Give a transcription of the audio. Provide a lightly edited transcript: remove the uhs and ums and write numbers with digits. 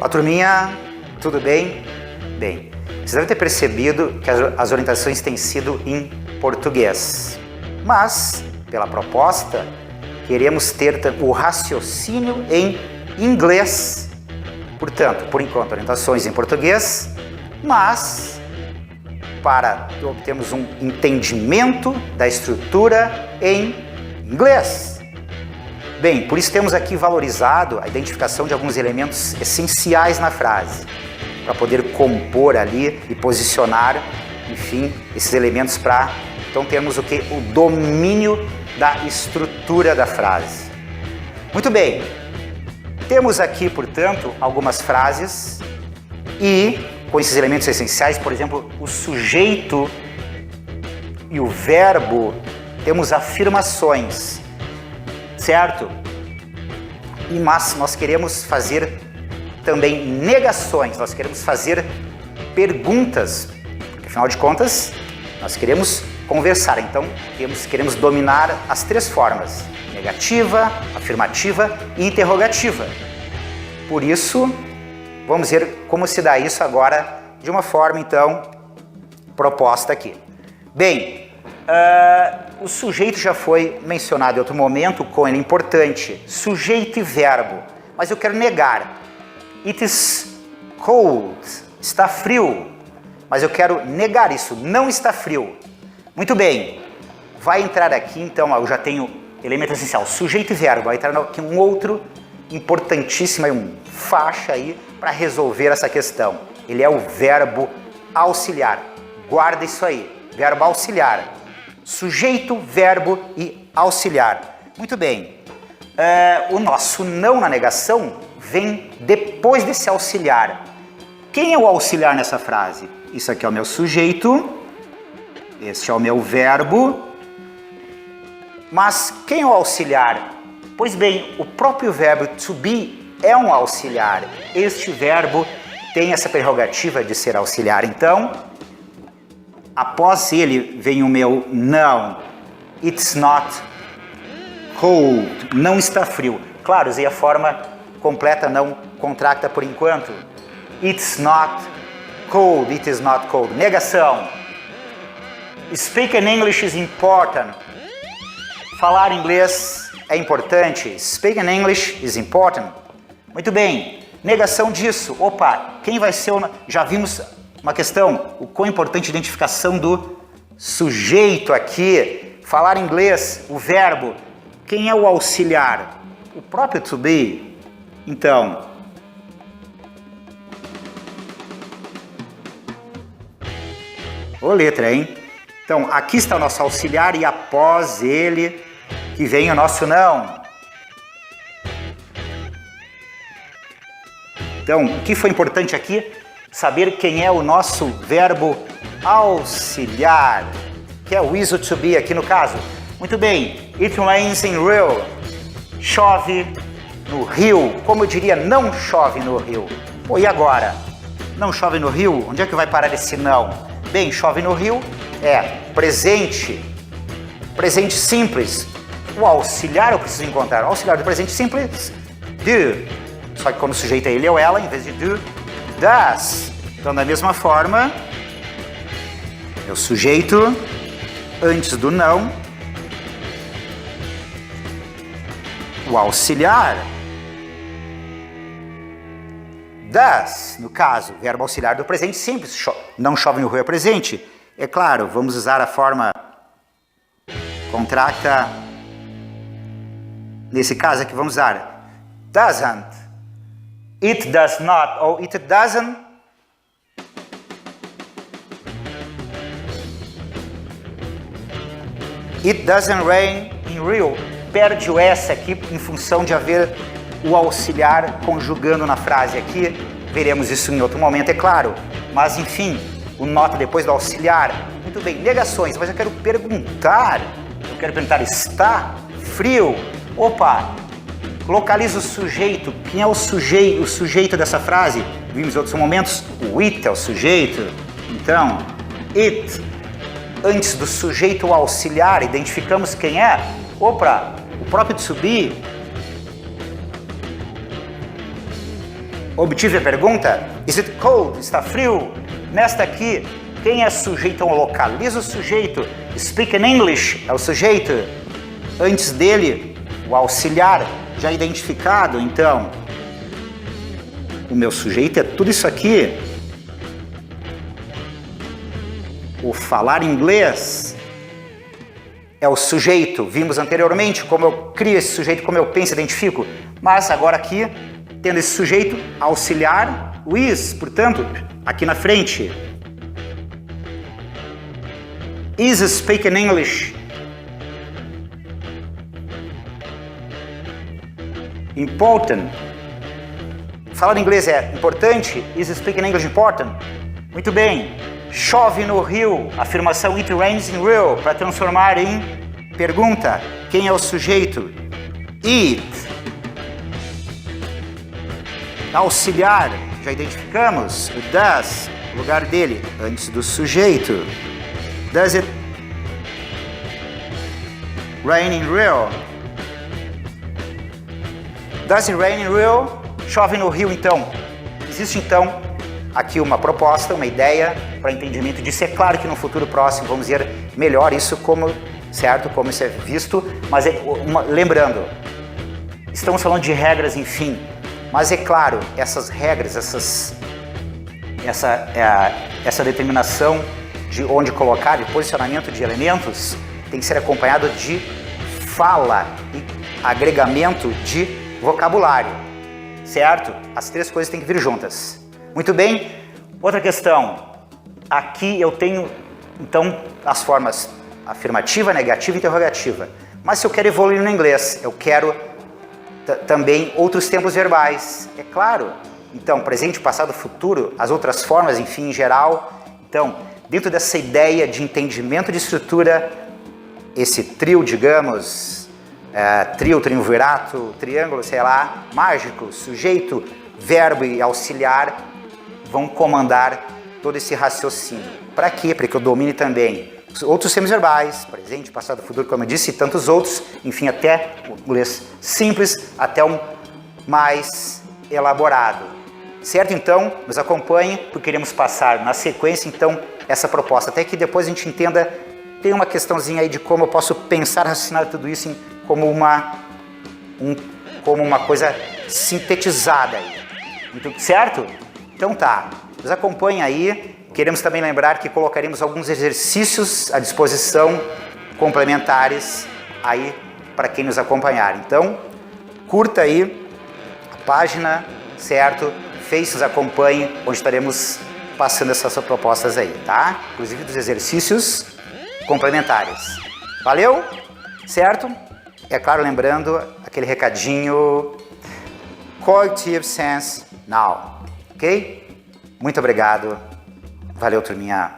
Olá, turminha, tudo bem? Bem, vocês devem ter percebido que as orientações têm sido em português, mas, pela proposta, queremos ter o raciocínio em inglês. Portanto, por enquanto, orientações em português, mas para obtermos um entendimento da estrutura em inglês. Bem, por isso temos aqui valorizado a identificação de alguns elementos essenciais na frase, para poder compor ali e posicionar, enfim, esses elementos para, então, termos o que? O domínio da estrutura da frase. Muito bem, temos aqui, portanto, algumas frases e, com esses elementos essenciais, por exemplo, o sujeito e o verbo, temos afirmações, certo? Mas nós queremos fazer também negações, nós queremos fazer perguntas, porque afinal de contas nós queremos conversar, então queremos dominar as três formas: negativa, afirmativa e interrogativa. Por isso, vamos ver como se dá isso agora de uma forma, então, proposta aqui. Bem, o sujeito já foi mencionado em outro momento, com ele importante, sujeito e verbo, mas eu quero negar. It is cold, está frio, mas eu quero negar isso, não está frio. Muito bem, vai entrar aqui, então, eu já tenho elemento essencial, sujeito e verbo, vai entrar aqui um outro importantíssimo, um faixa aí, para resolver essa questão. Ele é o verbo auxiliar, guarda isso aí, verbo auxiliar. Sujeito, verbo e auxiliar. Muito bem. O nosso não na negação vem depois desse auxiliar. Quem é o auxiliar nessa frase? Isso aqui é o meu sujeito, este é o meu verbo. Mas quem é o auxiliar? Pois bem, o próprio verbo to be é um auxiliar. Este verbo tem essa prerrogativa de ser auxiliar. Então, após ele vem o meu não. It's not cold. Não está frio. Claro, usei a forma completa, não contracta por enquanto. It's not cold. It is not cold. Negação. Speaking English is important. Falar inglês é importante. Speaking English is important. Muito bem. Negação disso. Opa, quem vai ser o... Já vimos uma questão, o quão importante a identificação do sujeito aqui. Falar inglês, o verbo. Quem é o auxiliar? O próprio to be. Então, ô letra, hein? Então, aqui está o nosso auxiliar e após ele que vem o nosso não. Então, o que foi importante aqui? Saber quem é o nosso verbo auxiliar, que é o is to be aqui no caso. Muito bem, it rains in Rio. Chove no Rio. Como eu diria, não chove no Rio. Pô, e agora? Não chove no Rio? Onde é que vai parar esse não? Bem, chove no Rio é presente. Presente simples. O auxiliar eu preciso encontrar. O auxiliar do presente simples, do. Só que quando o sujeito é ele ou ela, em vez de do, does. Então, da mesma forma, é o sujeito antes do não, o auxiliar, does, no caso, verbo auxiliar do presente simples, não chove no Rio é presente. É claro, vamos usar a forma contracta, nesse caso aqui vamos usar doesn't, it does not, ou it doesn't. It doesn't rain in Rio. Perde o S aqui em função de haver o auxiliar conjugando na frase aqui. Veremos isso em outro momento, é claro. Mas, enfim, o nota depois do auxiliar. Muito bem, negações. Mas eu quero perguntar. Está frio? Opa! Localiza o sujeito. Quem é o sujeito dessa frase? Vimos em outros momentos. O it é o sujeito. Então, it. Antes do sujeito auxiliar, identificamos quem é. Opa, o próprio to be. Obtive a pergunta? Is it cold? Está frio? Nesta aqui, quem é sujeito? Então localiza o sujeito. Speak in English é o sujeito. Antes dele, o auxiliar já identificado. Então, o meu sujeito é tudo isso aqui. O falar inglês é o sujeito. Vimos anteriormente como eu crio esse sujeito, como eu penso e identifico. Mas agora aqui, tendo esse sujeito auxiliar, o is, portanto, aqui na frente. Is speaking English important? Falar inglês é importante? Is speaking English important? Muito bem. Chove no Rio. Afirmação it rains in Rio. Para transformar em pergunta. Quem é o sujeito? It. Auxiliar. Já identificamos. O does. O lugar dele. Antes do sujeito. Does it rain in Rio? Does it rain in Rio? Chove no Rio, então. Existe, então, aqui uma proposta, uma ideia para entendimento disso. É claro que no futuro próximo vamos ver melhor isso como, certo? Como isso é visto. Mas, lembrando, estamos falando de regras, enfim. Mas, é claro, essas regras, essa determinação de onde colocar, de posicionamento de elementos, tem que ser acompanhado de fala e agregamento de vocabulário, certo? As três coisas têm que vir juntas. Muito bem. Outra questão. Aqui eu tenho, então, as formas afirmativa, negativa e interrogativa. Mas se eu quero evoluir no inglês, eu quero também outros tempos verbais. É claro. Então, presente, passado, futuro, as outras formas, enfim, em geral. Então, dentro dessa ideia de entendimento de estrutura, esse trio, digamos, trio, triunvirato, triângulo, sei lá, mágico, sujeito, verbo e auxiliar, vão comandar todo esse raciocínio. Para quê? Para que eu domine também os outros termos verbais, presente, passado, futuro, como eu disse, e tantos outros, enfim, até o inglês simples, até um mais elaborado. Certo? Então, nos acompanhe, porque iremos passar na sequência, então, essa proposta. Até que depois a gente entenda, tem uma questãozinha aí de como eu posso pensar, raciocinar tudo isso como uma coisa sintetizada aí. Certo? Então tá, nos acompanhe aí. Queremos também lembrar que colocaremos alguns exercícios à disposição, complementares, aí para quem nos acompanhar. Então, curta aí a página, certo? Face, nos acompanhe, onde estaremos passando essas propostas aí, tá? Inclusive dos exercícios complementares. Valeu? Certo? É claro, lembrando aquele recadinho Cognitive Sense Now, ok? Muito obrigado. Valeu, turminha.